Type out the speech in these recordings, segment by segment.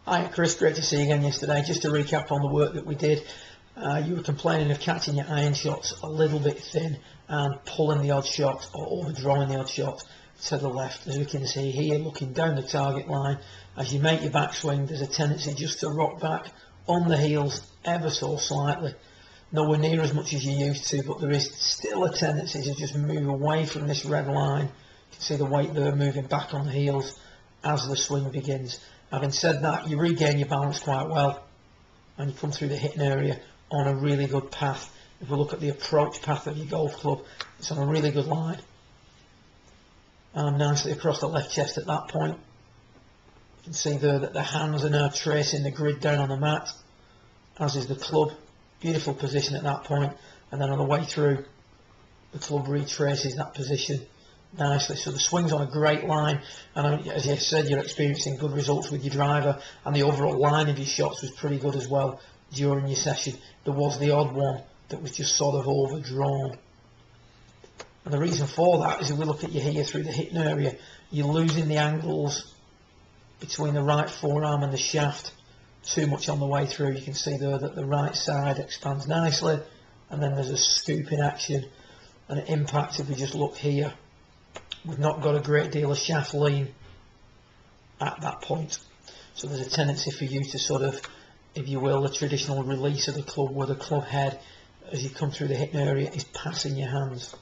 Hi Chris, great to see you again yesterday. Just to recap on the work that we did, you were complaining of catching your iron shots a little bit thin and pulling the odd shot or overdrawing the odd shot to the left. As we can see here, looking down the target line, as you make your backswing, there's a tendency just to rock back on the heels ever so slightly. Nowhere near as much as you used to, but there is still a tendency to just move away from this red line. You can see the weight there moving back on the heels as the swing begins. Having said that, you regain your balance quite well and you come through the hitting area on a really good path. If we look at the approach path of your golf club, it's on a really good line. And nicely across the left chest at that point. You can see there that the hands are now tracing the grid down on the mat, as is the club. Beautiful position at that point, and then on the way through, the club retraces that position nicely. So the swing's on a great line, and as you said, you're experiencing good results with your driver, and the overall line of your shots was pretty good as well during your session. There was the odd one that was just sort of overdrawn, and the reason for that is if we look at you here through the hitting area, you're losing the angles between the right forearm and the shaft too much on the way through. You can see there that the right side expands nicely, and then there's a scoop in action and an impact. If we just look here, we've not got a great deal of shaft lean at that point, so there's a tendency for you to sort of, if you will, the traditional release of the club, where the club head as you come through the hitting area is passing your hands.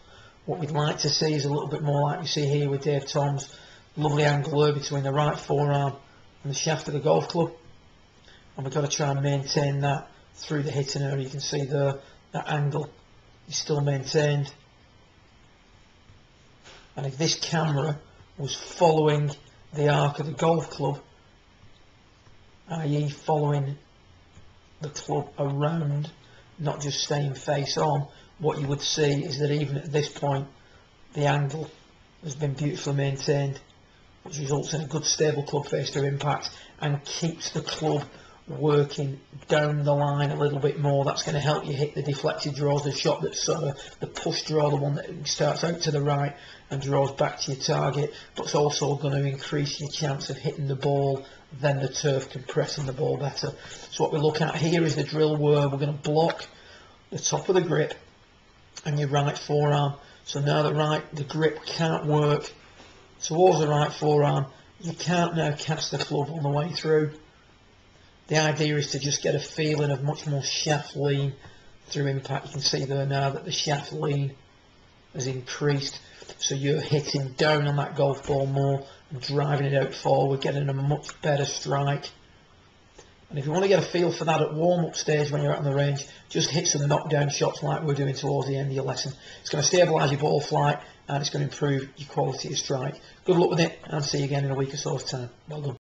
What we'd like to see is a little bit more like we see here with Dave Toms, lovely angle there between the right forearm and the shaft of the golf club, and we've got to try and maintain that through the hitting area. You can see there that angle is still maintained. And if this camera was following the arc of the golf club, i.e. following the club around, not just staying face on, what you would see is that even at this point the angle has been beautifully maintained, which results in a good stable club face to impact and keeps the club working down the line a little bit more. That's going to help you hit the deflected draws, the shot that's sort of the push draw, the one that starts out to the right and draws back to your target, but it's also going to increase your chance of hitting the ball, then the turf compressing the ball better. So what we look at here is the drill where we're going to block the top of the grip and your right forearm. So now the grip can't work towards the right forearm. You can't now cast the club on the way through. The idea is to just get a feeling of much more shaft lean through impact. You can see there now that the shaft lean has increased, so you're hitting down on that golf ball more and driving it out forward, getting a much better strike. And if you want to get a feel for that at warm-up stage when you're out on the range, just hit some knockdown shots like we're doing towards the end of your lesson. It's going to stabilise your ball flight and it's going to improve your quality of strike. Good luck with it, and see you again in a week or so's time. Well done.